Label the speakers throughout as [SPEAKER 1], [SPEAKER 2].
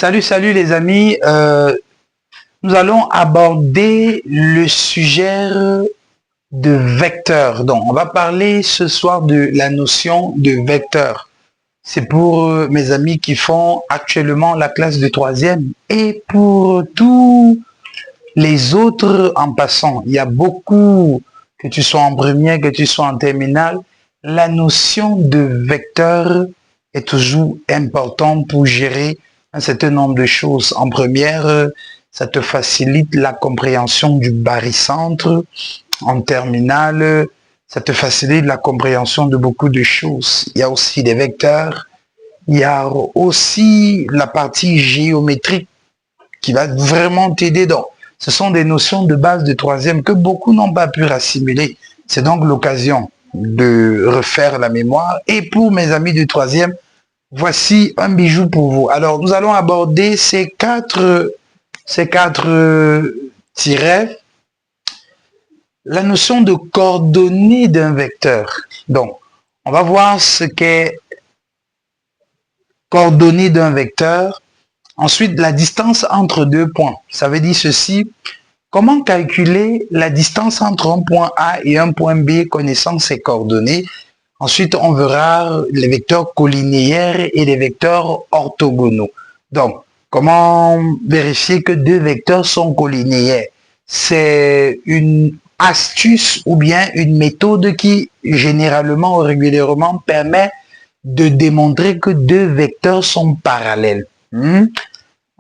[SPEAKER 1] Salut les amis. Nous allons aborder le sujet de vecteur. Donc, on va parler ce soir de la notion de vecteur. C'est pour mes amis qui font actuellement la classe de troisième et pour tous les autres en passant. Il y a beaucoup, que tu sois en première, que tu sois en terminale, la notion de vecteur est toujours importante pour gérer un certain nombre de choses. En première, ça te facilite la compréhension du barycentre. En terminale, ça te facilite la compréhension de beaucoup de choses. Il y a aussi des vecteurs. Il y a aussi la partie géométrique qui va vraiment t'aider. Donc, ce sont des notions de base de troisième que beaucoup n'ont pas pu assimiler. C'est donc l'occasion de refaire la mémoire. Et pour mes amis du troisième, voici un bijou pour vous. Alors, nous allons aborder ces quatre tirets. La notion de coordonnées d'un vecteur. Donc, on va voir ce qu'est coordonnées d'un vecteur. Ensuite, la distance entre deux points. Ça veut dire ceci. Comment calculer la distance entre un point A et un point B connaissant ses coordonnées? Ensuite, on verra les vecteurs collinéaires et les vecteurs orthogonaux. Donc, comment vérifier que deux vecteurs sont collinéaires? C'est une astuce ou bien une méthode qui, généralement ou régulièrement, permet de démontrer que deux vecteurs sont parallèles.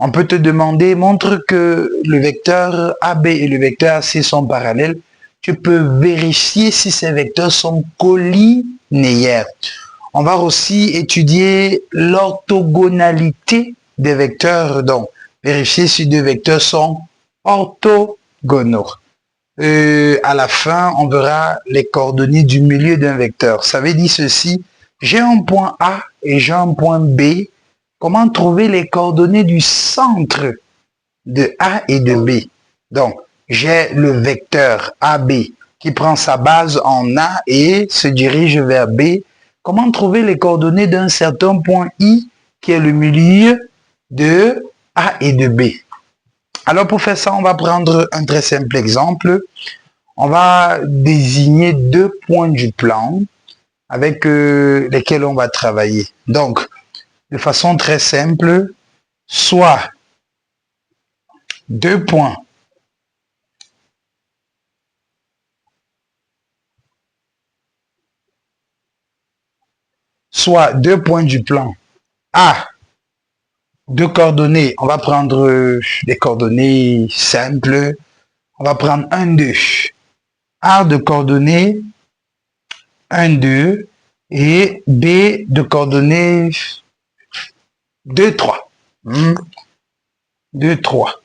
[SPEAKER 1] On peut te demander, montre que le vecteur AB et le vecteur AC sont parallèles. Tu peux vérifier si ces vecteurs sont collinéaires. On va aussi étudier l'orthogonalité des vecteurs, donc vérifier si deux vecteurs sont orthogonaux. À la fin, on verra les coordonnées du milieu d'un vecteur. Ça veut dire ceci, j'ai un point A et j'ai un point B. Comment trouver les coordonnées du centre de A et de B? Donc, j'ai le vecteur AB qui prend sa base en A et se dirige vers B. Comment trouver les coordonnées d'un certain point I qui est le milieu de A et de B? Alors, pour faire ça, on va prendre un très simple exemple. On va désigner deux points du plan avec lesquels on va travailler. Donc, de façon très simple, soit deux points du plan A, deux coordonnées, on va prendre des coordonnées simples, on va prendre 1, 2, A de coordonnées 1, 2 et B de coordonnées 2, 3. 2, 3.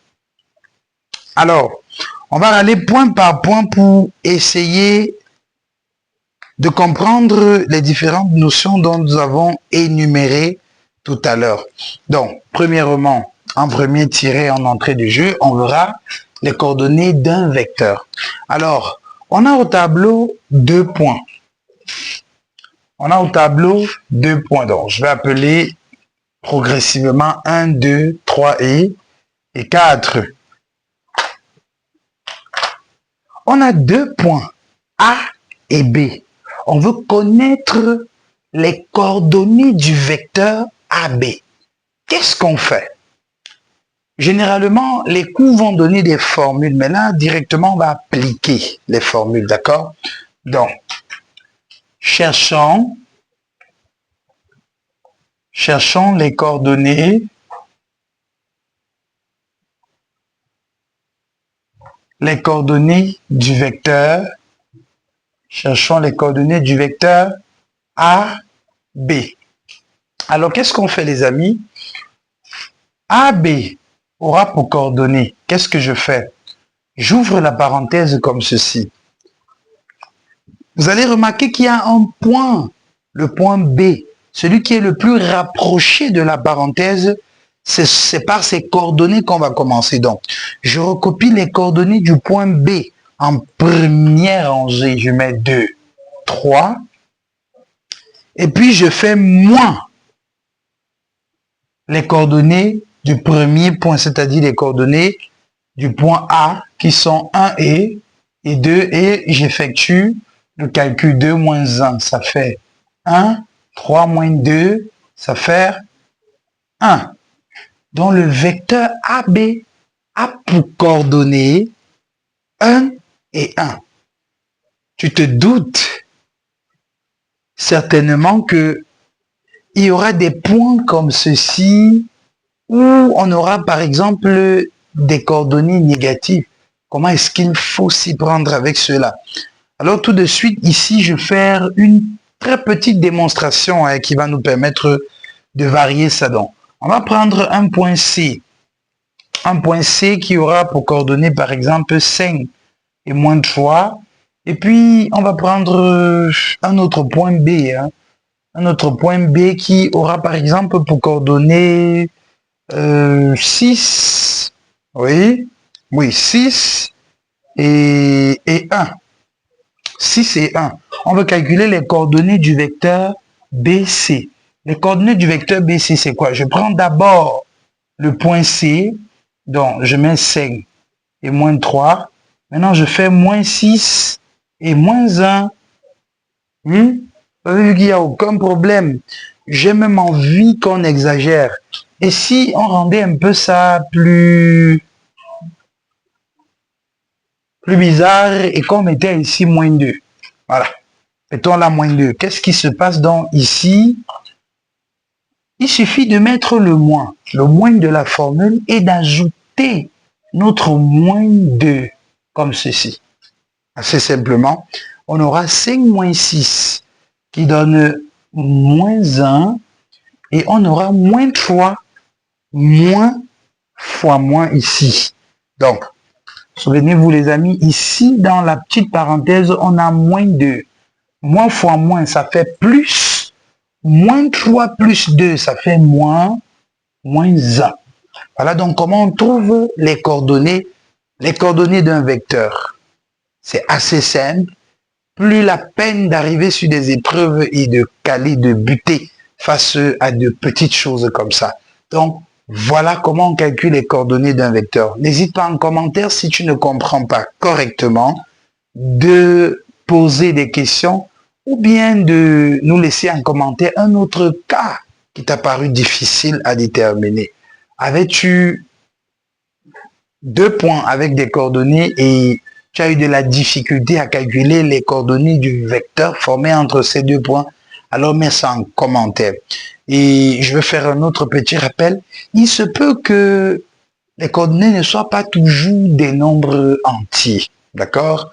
[SPEAKER 1] Alors, on va aller point par point pour essayer de comprendre les différentes notions dont nous avons énumérées tout à l'heure. Donc, premièrement, en premier tiré en entrée du jeu, on verra les coordonnées d'un vecteur. Alors, on a au tableau 2 points. On a au tableau 2 points. Donc, je vais appeler progressivement 1, 2, 3 et 4. On a 2 points A et B. On veut connaître les coordonnées du vecteur AB. Qu'est-ce qu'on fait? Généralement, les cours vont donner des formules, mais là, directement, on va appliquer les formules, d'accord? Donc, cherchons les coordonnées du vecteur. Cherchons les coordonnées du vecteur AB. Alors, qu'est-ce qu'on fait, les amis? AB aura pour coordonnées. Qu'est-ce que je fais? J'ouvre la parenthèse comme ceci. Vous allez remarquer qu'il y a un point, le point B. Celui qui est le plus rapproché de la parenthèse, c'est par ces coordonnées qu'on va commencer. Donc, je recopie les coordonnées du point B. En première rangée, je mets 2, 3. Et puis, je fais moins les coordonnées du premier point, c'est-à-dire les coordonnées du point A qui sont 1 et 2 et j'effectue le calcul 2 moins 1, ça fait 1, 3 moins 2, ça fait 1. Donc le vecteur AB a pour coordonnées 1 et 1. Tu te doutes certainement que il y aura des points comme ceci où on aura par exemple des coordonnées négatives. Comment est-ce qu'il faut s'y prendre avec cela? Alors tout de suite, ici, je vais faire une très petite démonstration qui va nous permettre de varier ça. Donc, on va prendre un point C. Un point C qui aura pour coordonnées, par exemple, 5 et moins 3. Et puis, on va prendre un autre point B. Un autre point B qui aura, par exemple, pour coordonnées 6. Oui, 6 et 1. 6 et 1. On va calculer les coordonnées du vecteur BC. Les coordonnées du vecteur BC, c'est quoi? Je prends d'abord le point C, donc je mets 5 et moins 3. Maintenant, je fais moins 6 et moins 1. Vous avez vu qu'il n'y a aucun problème. J'ai même envie qu'on exagère. Et si on rendait un peu ça plus bizarre et qu'on mettait ici moins 2. Voilà. Mettons là moins 2. Qu'est-ce qui se passe donc ici? Il suffit de mettre le moins de la formule et d'ajouter notre moins 2 comme ceci. Assez simplement, on aura 5 moins 6 qui donne moins 1 et on aura moins 3 moins fois moins ici. Donc, souvenez-vous les amis, ici dans la petite parenthèse, on a moins 2. Moins fois moins, ça fait plus. Moins 3 plus 2, ça fait moins 1. Voilà donc comment on trouve les coordonnées d'un vecteur. C'est assez simple. Plus la peine d'arriver sur des épreuves et de caler, de buter face à de petites choses comme ça. Donc, voilà comment on calcule les coordonnées d'un vecteur. N'hésite pas en commentaire si tu ne comprends pas correctement de poser des questions ou bien de nous laisser en commentaire un autre cas qui t'a paru difficile à déterminer. Avais-tu 2 points avec des coordonnées et tu as eu de la difficulté à calculer les coordonnées du vecteur formé entre ces 2 points? Alors mets ça en commentaire. Et je vais faire un autre petit rappel. Il se peut que les coordonnées ne soient pas toujours des nombres entiers. D'accord?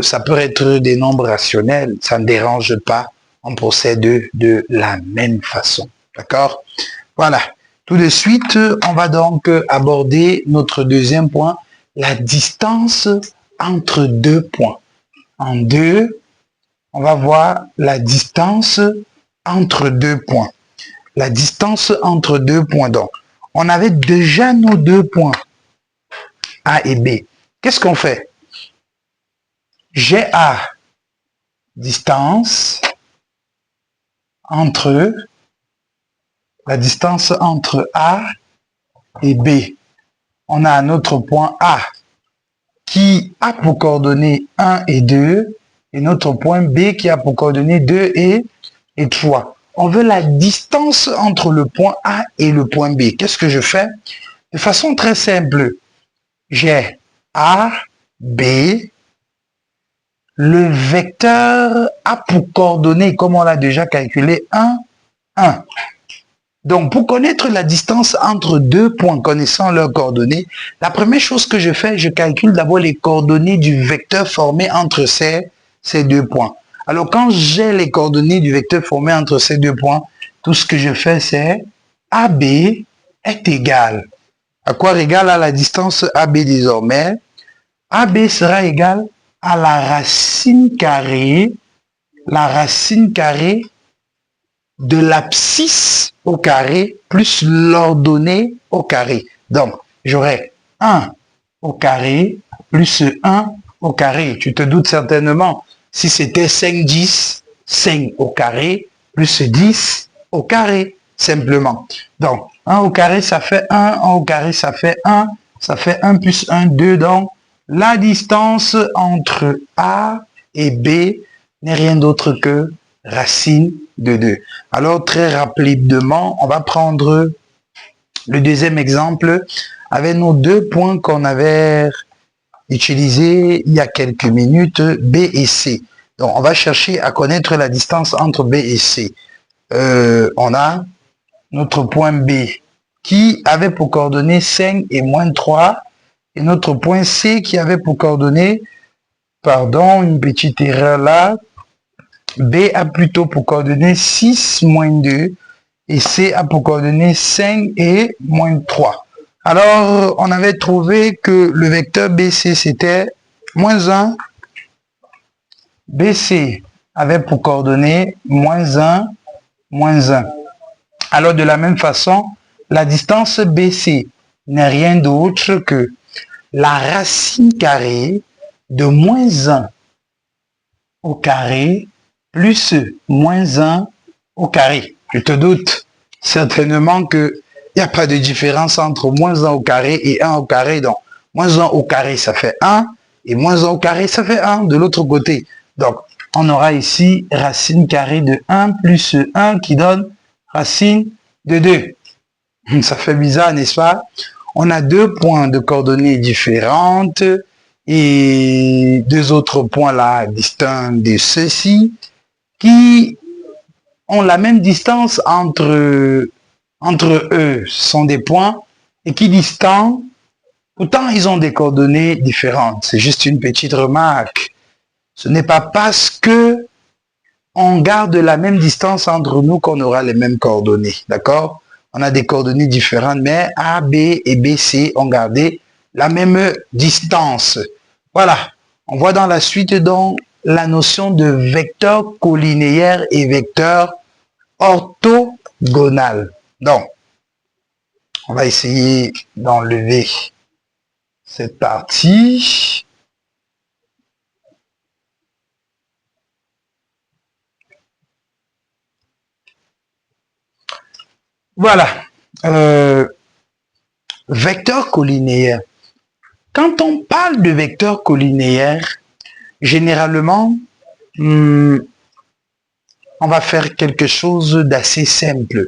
[SPEAKER 1] Ça peut être des nombres rationnels. Ça ne dérange pas. On procède de la même façon. D'accord? Voilà. Tout de suite, on va donc aborder notre deuxième point, la distance entre 2 points. En 2, on va voir la distance entre 2 points. La distance entre 2 points. Donc, on avait déjà nos 2 points, A et B. Qu'est-ce qu'on fait? J'ai A, distance entre, la distance entre A et B. On a un autre point A qui a pour coordonnées 1 et 2 et notre point B qui a pour coordonnées 2 et 3. On veut la distance entre le point A et le point B. Qu'est-ce que je fais? De façon très simple, j'ai A, B, le vecteur a pour coordonnées, comme on l'a déjà calculé, 1, 1. Donc, pour connaître la distance entre 2 points, connaissant leurs coordonnées, la première chose que je fais, je calcule d'abord les coordonnées du vecteur formé entre ces 2 points. Alors, quand j'ai les coordonnées du vecteur formé entre ces 2 points, tout ce que je fais, c'est AB est égal. À quoi égale à la distance AB désormais? AB sera égal à la racine carrée de l'abscisse au carré plus l'ordonnée au carré. Donc, j'aurai 1 au carré plus 1 au carré. Tu te doutes certainement, si c'était 5, 10, 5 au carré plus 10 au carré, simplement. Donc, 1 au carré, ça fait 1. 1 au carré, ça fait 1. Ça fait 1 plus 1, 2. Donc, la distance entre A et B n'est rien d'autre que racine de 2. Alors, très rapidement, on va prendre le deuxième exemple avec nos deux points qu'on avait utilisés il y a quelques minutes, B et C. Donc, on va chercher à connaître la distance entre B et C. On a notre point B qui avait pour coordonnées 5 et moins 3 et notre point C qui avait pour coordonnées, pardon, une petite erreur là, B a plutôt pour coordonnées 6, moins 2 et C a pour coordonnées 5 et moins 3. Alors, on avait trouvé que le vecteur BC c'était moins 1, BC avait pour coordonnées moins 1, moins 1. Alors, de la même façon, la distance BC n'est rien d'autre que la racine carrée de moins 1 au carré plus moins 1 au carré. Je te doute certainement qu'il n'y a pas de différence entre moins 1 au carré et 1 au carré. Donc, moins 1 au carré, ça fait 1 et moins 1 au carré, ça fait 1 de l'autre côté. Donc, on aura ici racine carrée de 1 plus 1 qui donne racine de 2. Ça fait bizarre, n'est-ce pas? On a deux points de coordonnées différentes et deux autres points là distincts de ceux-ci qui ont la même distance entre eux. Ce sont des points équidistants. Pourtant, ils ont des coordonnées différentes. C'est juste une petite remarque. Ce n'est pas parce que on garde la même distance entre nous qu'on aura les mêmes coordonnées. D'accord? On a des coordonnées différentes, mais A, B et BC ont gardé la même distance. Voilà. On voit dans la suite donc la notion de vecteur collinéaire et vecteur orthogonal. Donc, on va essayer d'enlever cette partie. Voilà. Vecteur collinéaire. Quand on parle de vecteur collinéaire, généralement, on va faire quelque chose d'assez simple.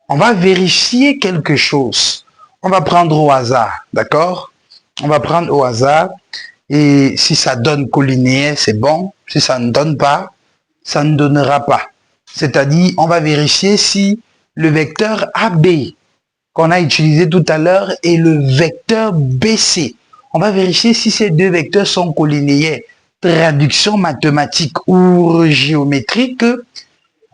[SPEAKER 1] On va vérifier quelque chose. On va prendre au hasard, d'accord? On va prendre au hasard et si ça donne collinéaire, c'est bon. Si ça ne donne pas, ça ne donnera pas. C'est-à-dire, on va vérifier si le vecteur AB qu'on a utilisé tout à l'heure est le vecteur BC. On va vérifier si ces deux vecteurs sont collinéaires. Traduction mathématique ou géométrique,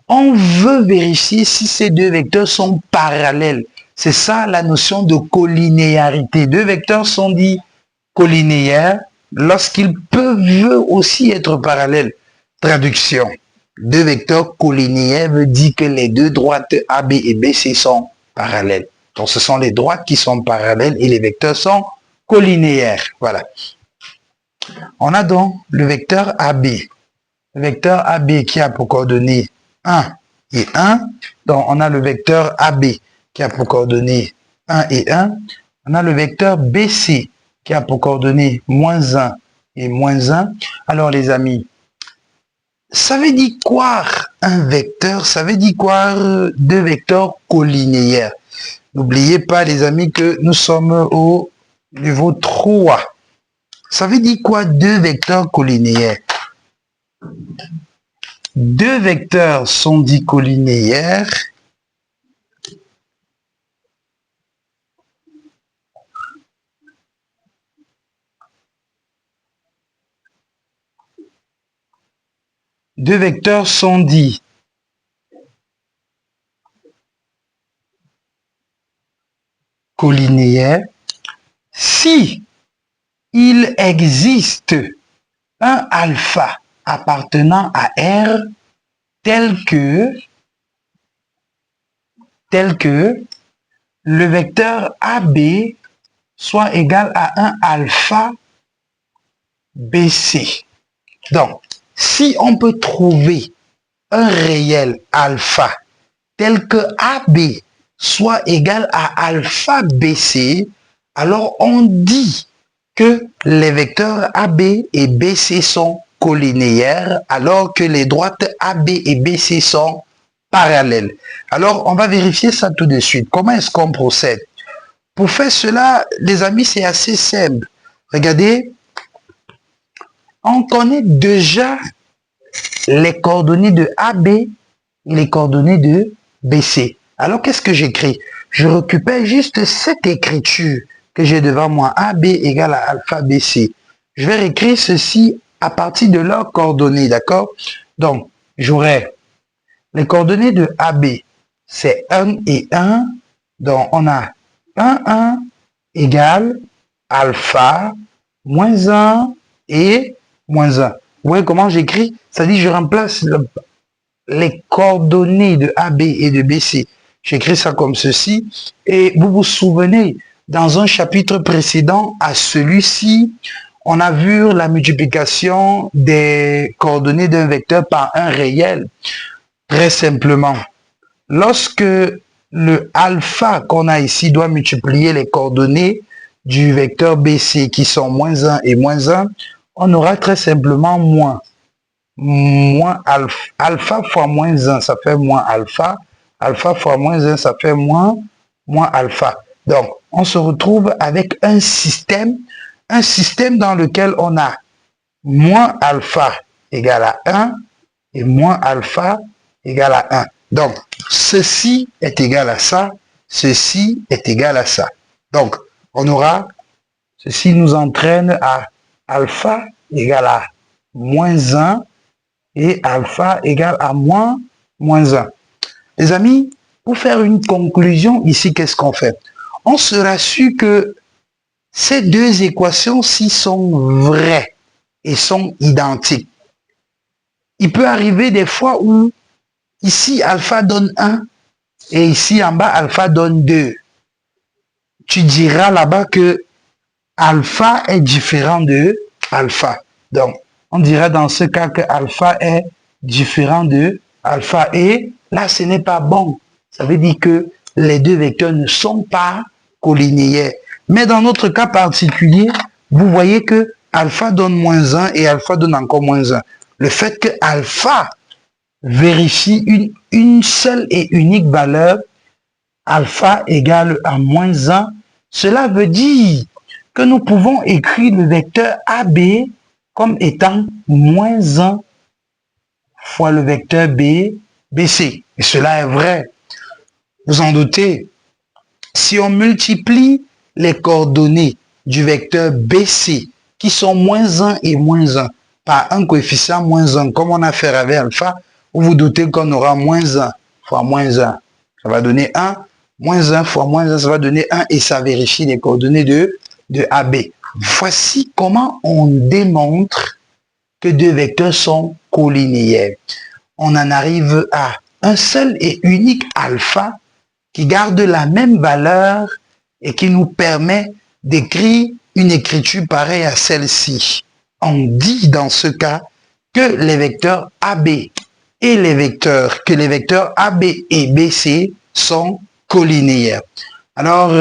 [SPEAKER 1] on veut vérifier si ces deux vecteurs sont parallèles. C'est ça la notion de collinéarité. Deux vecteurs sont dits collinéaires lorsqu'ils peuvent aussi être parallèles. Traduction. Deux vecteurs collinéaires veut dire que les deux droites AB et BC sont parallèles. Donc, ce sont les droites qui sont parallèles et les vecteurs sont collinéaires. Voilà. On a donc le vecteur AB. Le vecteur AB qui a pour coordonnées 1 et 1. Donc, on a le vecteur AB qui a pour coordonnées 1 et 1. On a le vecteur BC qui a pour coordonnées moins 1 et moins 1. Alors, les amis, ça veut dire quoi un vecteur? Ça veut dire quoi deux vecteurs collinéaires? N'oubliez pas, les amis, que nous sommes au niveau 3. Ça veut dire quoi deux vecteurs collinéaires? Deux vecteurs sont dits collinéaires deux vecteurs sont dits collinéaires si il existe un alpha appartenant à R tel que le vecteur AB soit égal à un alpha BC. Donc, si on peut trouver un réel alpha tel que AB soit égal à alpha BC, alors on dit que les vecteurs AB et BC sont collinéaires, alors que les droites AB et BC sont parallèles. Alors, on va vérifier ça tout de suite. Comment est-ce qu'on procède? Pour faire cela, les amis, c'est assez simple. Regardez, on connaît déjà les coordonnées de AB et les coordonnées de BC. Alors, qu'est-ce que j'écris? Je récupère juste cette écriture que j'ai devant moi, AB égale à alpha BC. Je vais réécrire ceci à partir de leurs coordonnées, d'accord? Donc, j'aurai les coordonnées de AB, c'est 1 et 1. Donc, on a 1 égale alpha moins 1 et moins 1. Vous voyez comment j'écris? Ça dit je remplace les coordonnées de AB et de BC. J'écris ça comme ceci. Et vous vous souvenez, dans un chapitre précédent à celui-ci, on a vu la multiplication des coordonnées d'un vecteur par un réel. Très simplement, lorsque le alpha qu'on a ici doit multiplier les coordonnées du vecteur BC qui sont moins 1 et moins 1, on aura très simplement moins alpha. Alpha fois moins 1, ça fait moins alpha. Alpha fois moins 1, ça fait moins alpha. Donc, on se retrouve avec un système dans lequel on a moins alpha égale à 1 et moins alpha égale à 1. Donc, ceci est égal à ça, ceci est égal à ça. Donc, on aura, ceci nous entraîne à alpha égale à moins 1 et alpha égale à moins 1. Les amis, pour faire une conclusion ici, qu'est-ce qu'on fait? On se rassure que ces deux équations-ci sont vraies et sont identiques. Il peut arriver des fois où ici alpha donne 1 et ici en bas alpha donne 2. Tu diras là-bas que alpha est différent de alpha. Donc, on dira dans ce cas que alpha est différent de alpha. Et là, ce n'est pas bon. Ça veut dire que les deux vecteurs ne sont pas collinéaires. Mais dans notre cas particulier, vous voyez que alpha donne moins 1 et alpha donne encore moins 1. Le fait que alpha vérifie une seule et unique valeur, alpha égale à moins 1, cela veut dire que nous pouvons écrire le vecteur AB comme étant moins 1 fois le vecteur BC. Et cela est vrai. Vous en doutez. Si on multiplie les coordonnées du vecteur BC, qui sont moins 1 et moins 1, par un coefficient moins 1, comme on a fait avec alpha, vous vous doutez qu'on aura moins 1 fois moins 1. Ça va donner 1. Moins 1 fois moins 1, ça va donner 1 et ça vérifie les coordonnées de AB. Voici comment on démontre que deux vecteurs sont collinéaires. On en arrive à un seul et unique alpha qui garde la même valeur et qui nous permet d'écrire une écriture pareille à celle-ci. On dit dans ce cas que les vecteurs AB et les vecteurs AB et BC sont collinéaires. Alors,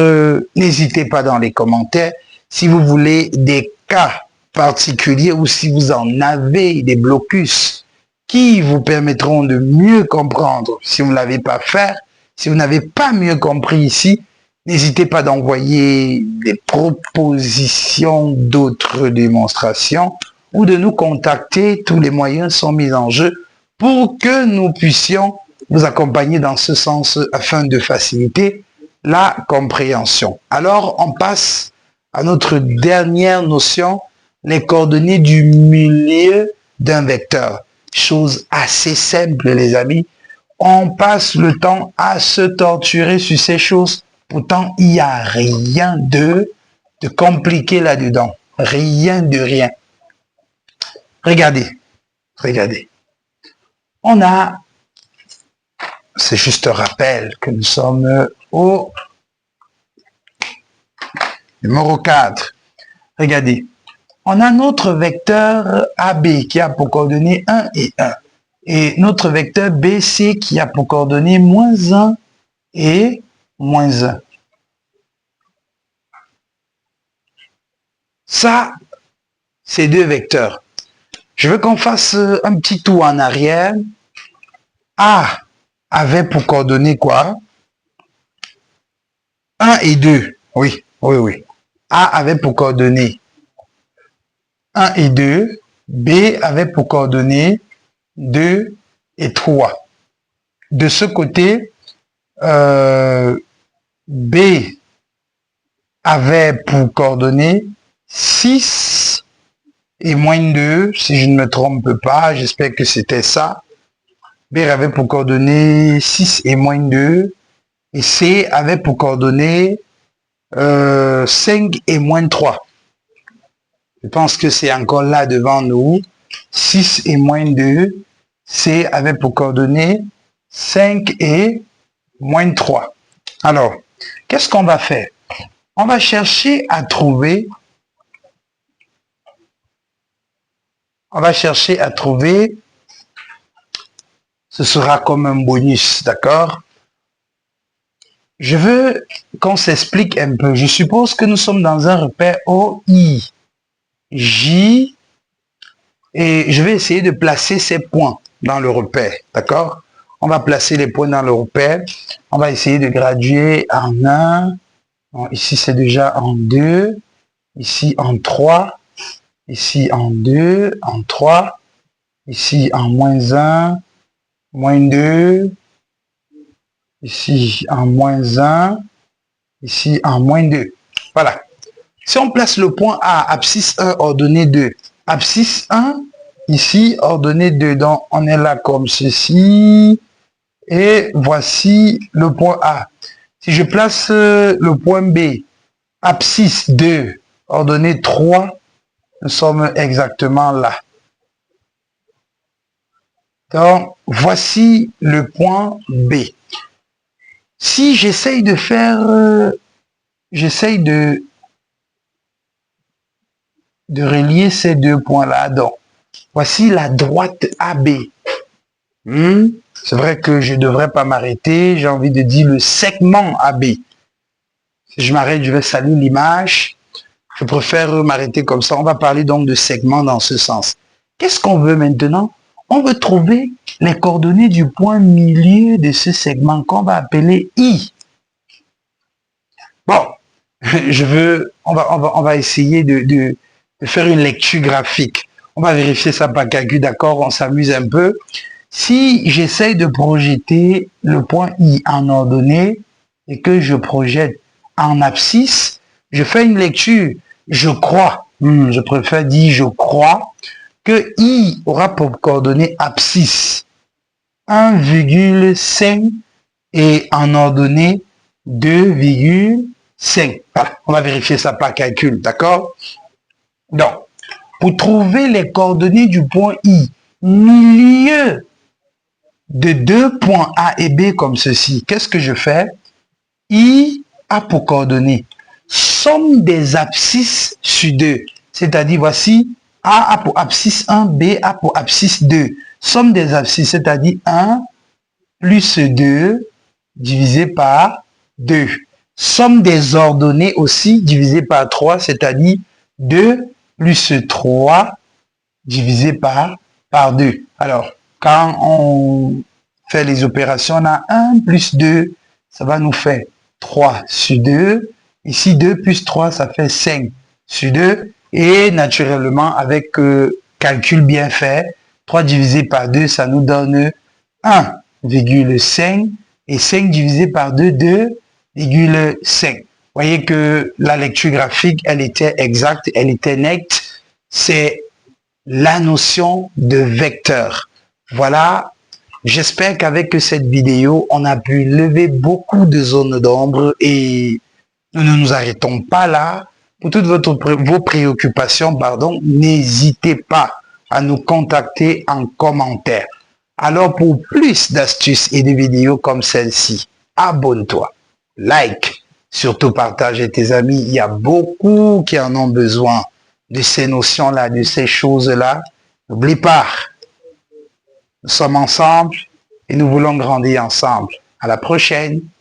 [SPEAKER 1] n'hésitez pas dans les commentaires si vous voulez des cas particuliers ou si vous en avez des blocus qui vous permettront de mieux comprendre. Si vous ne l'avez pas fait, si vous n'avez pas mieux compris ici, n'hésitez pas d'envoyer des propositions d'autres démonstrations ou de nous contacter. Tous les moyens sont mis en jeu pour que nous puissions vous accompagner dans ce sens afin de faciliter la compréhension. Alors, on passe à notre dernière notion, les coordonnées du milieu d'un vecteur. Chose assez simple, les amis. On passe le temps à se torturer sur ces choses. Pourtant, il n'y a rien de compliqué là-dedans. Rien de rien. Regardez. On a, c'est juste un rappel que nous sommes au numéro 4. Regardez. On a notre vecteur AB qui a pour coordonnées 1 et 1. et notre vecteur BC qui a pour coordonnées moins 1 et moins 1. Ça, c'est deux vecteurs. Je veux qu'on fasse un petit tour en arrière. A avait pour coordonnées quoi? 1 et 2. Oui. A avait pour coordonnées 1 et 2. B avait pour coordonnées 2 et 3. De ce côté, B avait pour coordonnées 6 et moins 2, si je ne me trompe pas, j'espère que c'était ça. B avait pour coordonnées 6 et moins 2, et C avait pour coordonnées 5 et moins 3. Je pense que c'est encore là devant nous. 6 et moins 2. C avait pour coordonnées 5 et moins 3. Alors, qu'est-ce qu'on va faire? On va chercher à trouver. Ce sera comme un bonus, d'accord? Je veux qu'on s'explique un peu. Je suppose que nous sommes dans un repère O, I, J, et je vais essayer de placer ces points dans le repère, d'accord? On va placer les points dans le repère. On va essayer de graduer en 1. Bon, ici, c'est déjà en 2. Ici, en 3. Ici, en 2, en 3. Ici, en moins 1, moins 2. Ici, en moins 1. Ici, en moins 2. Voilà. Si on place le point A, abscisse 1, ordonnée 2. Abscisse 1, ici, ordonnée 2. Donc, on est là comme ceci. Et voici le point A. Si je place le point B, abscisse 2, ordonnée 3, nous sommes exactement là. Donc, voici le point B. Si j'essaye de faire, j'essaye de relier ces deux points-là. Donc, voici la droite AB. C'est vrai que je ne devrais pas m'arrêter. J'ai envie de dire le segment AB. Si je m'arrête, je vais salir l'image. Je préfère m'arrêter comme ça. On va parler donc de segment dans ce sens. Qu'est-ce qu'on veut maintenant? On veut trouver les coordonnées du point milieu de ce segment qu'on va appeler I. Bon, on va essayer de faire une lecture graphique. On va vérifier ça par calcul, d'accord? On s'amuse un peu. Si j'essaye de projeter le point I en ordonnée et que je projette en abscisse, je fais une lecture. Je crois, je préfère dire je crois, que I aura pour coordonnée abscisse 1,5 et en ordonnée 2,5. Voilà, on va vérifier ça par calcul, d'accord? Donc, pour trouver les coordonnées du point I, milieu de deux points A et B comme ceci, qu'est-ce que je fais? I a pour coordonnées somme des abscisses sur 2. C'est-à-dire, voici, A a pour abscisse 1, B a pour abscisse 2. Somme des abscisses, c'est-à-dire 1 plus 2 divisé par 2. Somme des ordonnées aussi divisé par 3, c'est-à-dire 2 plus 3 divisé par 2. Alors, quand on fait les opérations, on a 1 plus 2, ça va nous faire 3 sur 2. Ici, 2 plus 3, ça fait 5 sur 2. Et naturellement, avec calcul bien fait, 3 divisé par 2, ça nous donne 1,5. Et 5 divisé par 2, 2,5. Vous voyez que la lecture graphique, elle était exacte, elle était nette. C'est la notion de vecteur. Voilà. J'espère qu'avec cette vidéo, on a pu lever beaucoup de zones d'ombre et nous ne nous arrêtons pas là. Pour toutes vos préoccupations, n'hésitez pas à nous contacter en commentaire. Alors, pour plus d'astuces et de vidéos comme celle-ci, abonne-toi, like, surtout partage avec tes amis. Il y a beaucoup qui en ont besoin de ces notions-là, de ces choses-là. N'oublie pas, Nous sommes ensemble et nous voulons grandir ensemble. À la prochaine.